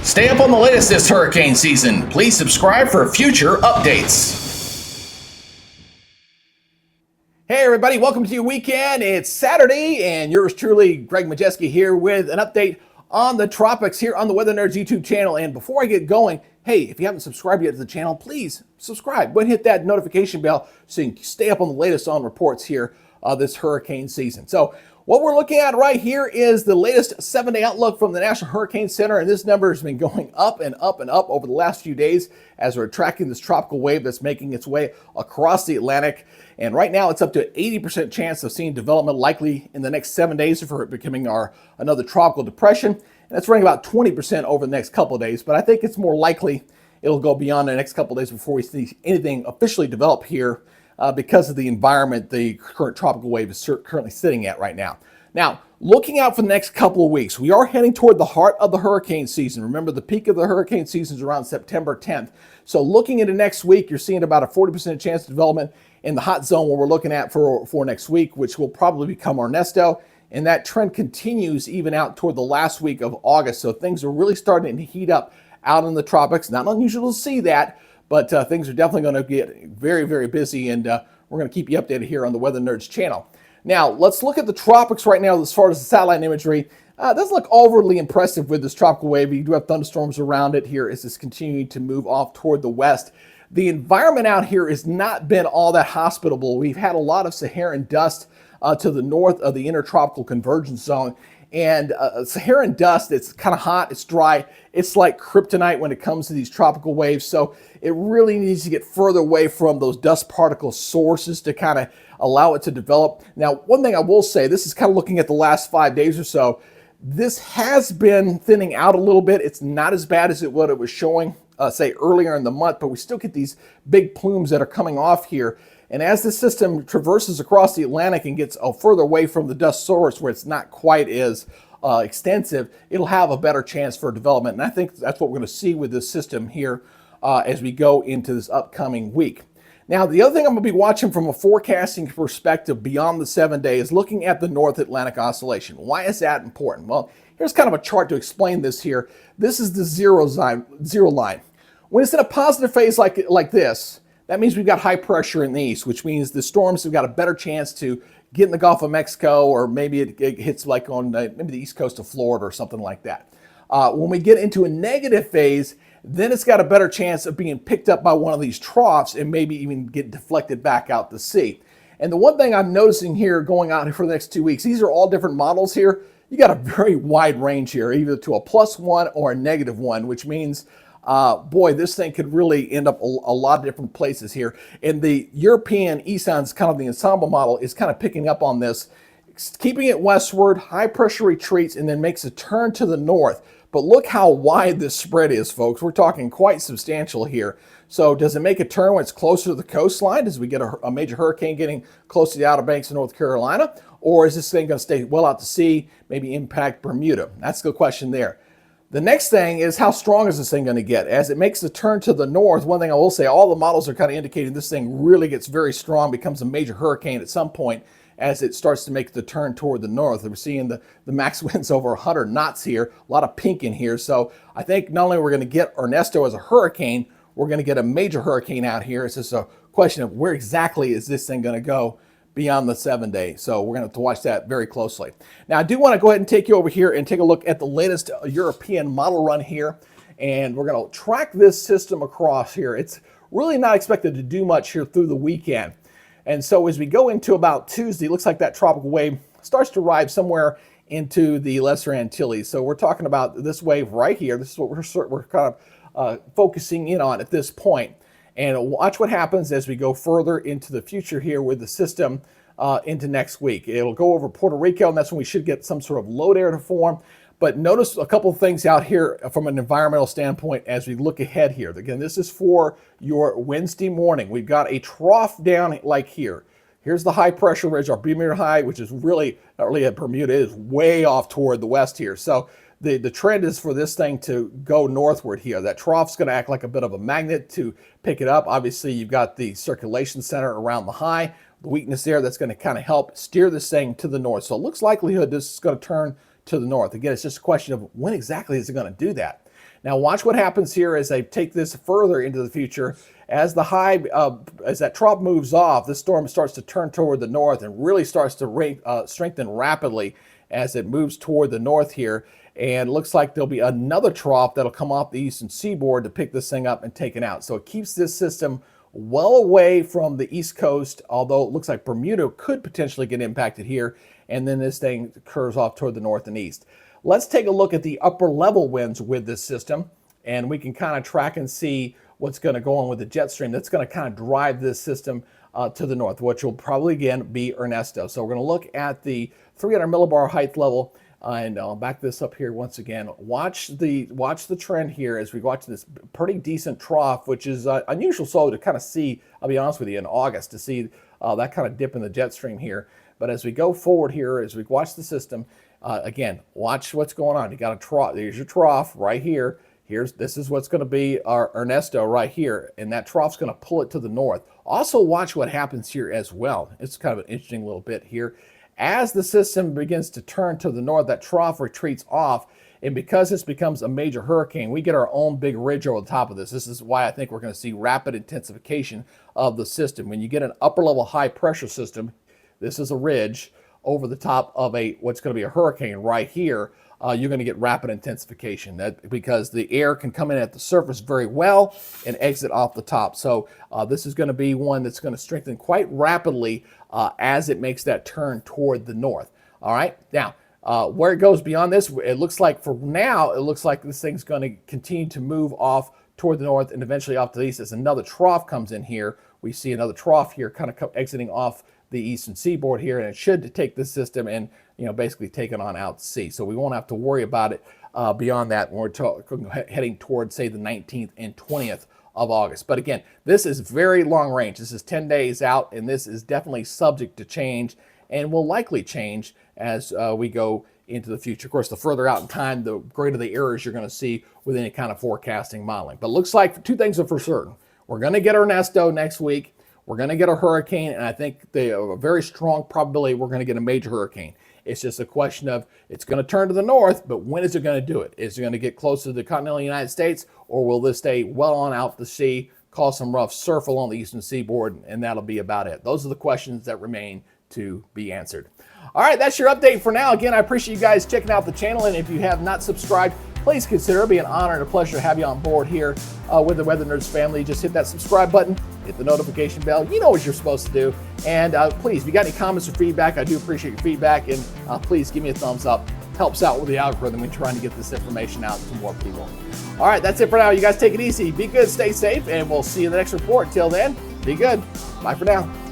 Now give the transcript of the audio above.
Stay up on the latest this hurricane season. Please subscribe for future updates. Hey everybody, welcome to your weekend. It's Saturday and yours truly, Greg Majeski here with an update on the tropics here on the Weather Nerds YouTube channel. And before I get going, hey, if you haven't subscribed yet to the channel, please subscribe. Go ahead and hit that notification bell so you can stay up on the latest on reports here this hurricane season. So what we're looking at right here is the latest 7-day outlook from the National Hurricane Center, and this number has been going up and up and up over the last few days as we're tracking this tropical wave that's making its way across the Atlantic. And right now it's up to 80% chance of seeing development likely in the next 7 days for it becoming another tropical depression. And that's running about 20% over the next couple of days, but I think it's more likely it'll go beyond the next couple of days before we see anything officially develop here because of the environment the current tropical wave is currently sitting at right now. Now, looking out for the next couple of weeks, we are heading toward the heart of the hurricane season. Remember, the peak of the hurricane season is around September 10th. So looking into next week, you're seeing about a 40% chance of development in the hot zone where we're looking at for next week, which will probably become Ernesto. And that trend continues even out toward the last week of August. So things are really starting to heat up out in the tropics. Not unusual to see that, but things are definitely going to get very, very busy. And we're going to keep you updated here on the Weather Nerds channel. Now, let's look at the tropics right now as far as the satellite imagery. It doesn't look overly impressive with this tropical wave. You do have thunderstorms around it here as it's continuing to move off toward the west. The environment out here has not been all that hospitable. We've had a lot of Saharan dust to the north of the intertropical convergence zone. And Saharan dust, it's kind of hot, it's dry. It's like kryptonite when it comes to these tropical waves. So it really needs to get further away from those dust particle sources to kind of allow it to develop. Now, one thing I will say, this is kind of looking at the last 5 days or so. This has been thinning out a little bit. It's not as bad as what it was showing, say, earlier in the month, but we still get these big plumes that are coming off here. And as the system traverses across the Atlantic and gets further away from the dust source where it's not quite as extensive, it'll have a better chance for development. And I think that's what we're going to see with this system here as we go into this upcoming week. Now, the other thing I'm going to be watching from a forecasting perspective beyond the 7 days is looking at the North Atlantic Oscillation. Why is that important? Well, here's kind of a chart to explain this here. This is the zero line. When it's in a positive phase like this, that means we've got high pressure in the east, which means the storms have got a better chance to get in the Gulf of Mexico, or maybe it hits like on maybe the east coast of Florida or something like that. When we get into a negative phase, then it's got a better chance of being picked up by one of these troughs and maybe even get deflected back out to sea. And the one thing I'm noticing here going out for the next 2 weeks, these are all different models here. You got a very wide range here, either to a +1 or a -1, which means boy, this thing could really end up a lot of different places here. And the European ESON's kind of the ensemble model is kind of picking up on this, keeping it westward, high pressure retreats, and then makes a turn to the north. But look how wide this spread is, folks. We're talking quite substantial here. So does it make a turn when it's closer to the coastline? Does we get a major hurricane getting close to the Outer Banks of North Carolina? Or is this thing going to stay well out to sea, maybe impact Bermuda? That's the question there. The next thing is, how strong is this thing going to get? As it makes the turn to the north, one thing I will say, all the models are kind of indicating this thing really gets very strong, becomes a major hurricane at some point as it starts to make the turn toward the north. We're seeing the max winds over 100 knots here, a lot of pink in here. So I think not only are we going to get Ernesto as a hurricane, we're going to get a major hurricane out here. It's just a question of where exactly is this thing going to go beyond the 7 days. So we're going to have to watch that very closely. Now, I do want to go ahead and take you over here and take a look at the latest European model run here. And we're going to track this system across here. It's really not expected to do much here through the weekend. And so as we go into about Tuesday, it looks like that tropical wave starts to arrive somewhere into the Lesser Antilles. So we're talking about this wave right here. This is what we're kind of focusing in on at this point. And watch what happens as we go further into the future here with the system into next week. It'll go over Puerto Rico, and that's when we should get some sort of low air to form. But notice a couple of things out here from an environmental standpoint as we look ahead here. Again, this is for your Wednesday morning. We've got a trough down like here. Here's the high pressure ridge, our Bermuda high, which is really, not really at Bermuda, it is way off toward the west here. So the trend is for this thing to go northward here. That trough's going to act like a bit of a magnet to pick it up. Obviously, you've got the circulation center around the high, the weakness there that's going to kind of help steer this thing to the north. So it looks likelihood this is going to turn to the north. Again, it's just a question of when exactly is it going to do that. Now watch what happens here as they take this further into the future. As the high, as that trough moves off, this storm starts to turn toward the north and really starts to strengthen rapidly as it moves toward the north here. And it looks like there'll be another trough that'll come off the eastern seaboard to pick this thing up and take it out. So it keeps this system well away from the east coast, although it looks like Bermuda could potentially get impacted here. And then this thing curves off toward the north and east. Let's take a look at the upper level winds with this system, and we can kind of track and see what's going to go on with the jet stream that's going to kind of drive this system to the north, which will probably again be Ernesto. So we're going to look at the 300 millibar height level, and I'll back this up here once again. Watch the trend here as we watch this pretty decent trough, which is unusual so to kind of see, I'll be honest with you, in August to see that kind of dip in the jet stream here. But as we go forward here, as we watch the system, again, watch what's going on. You got a trough. There's your trough right here. This is what's going to be our Ernesto right here, and that trough's going to pull it to the north. Also, watch what happens here as well. It's kind of an interesting little bit here. As the system begins to turn to the north, that trough retreats off, and because this becomes a major hurricane, we get our own big ridge over the top of this. This is why I think we're going to see rapid intensification of the system. When you get an upper level high pressure system, this is a ridge over the top of what's going to be a hurricane right here. You're going to get rapid intensification because the air can come in at the surface very well and exit off the top. So this is going to be one that's going to strengthen quite rapidly as it makes that turn toward the north. All right. Now, where it goes beyond this, it looks like for now, it looks like this thing's going to continue to move off toward the north and eventually off to the east. As another trough comes in here, we see another trough here kind of exiting off the eastern seaboard here, and it should take this system and basically take it on out to sea. So we won't have to worry about it beyond that when we're heading towards, say, the 19th and 20th of August. But again, this is very long range. This is 10 days out, and this is definitely subject to change and will likely change as we go into the future. Of course, the further out in time, the greater the errors you're going to see with any kind of forecasting modeling. But it looks like two things are for certain. We're going to get Ernesto next week. We're going to get a hurricane, and I think a very strong probability we're going to get a major hurricane. It's just a question of it's going to turn to the north, but when is it going to do it? Is it going to get close to the continental United States, or will this stay well on out to sea, cause some rough surf along the eastern seaboard, and that'll be about it? Those are the questions that remain to be answered. All right, that's your update for now. Again, I appreciate you guys checking out the channel, and if you have not subscribed, please consider. It'll be an honor and a pleasure to have you on board here with the Weather Nerds family. Just hit that subscribe button, hit the notification bell. You know what you're supposed to do. And please, if you got any comments or feedback, I do appreciate your feedback. And please give me a thumbs up. Helps out with the algorithm in trying to get this information out to more people. All right, that's it for now. You guys take it easy. Be good, stay safe, and we'll see you in the next report. Till then, be good. Bye for now.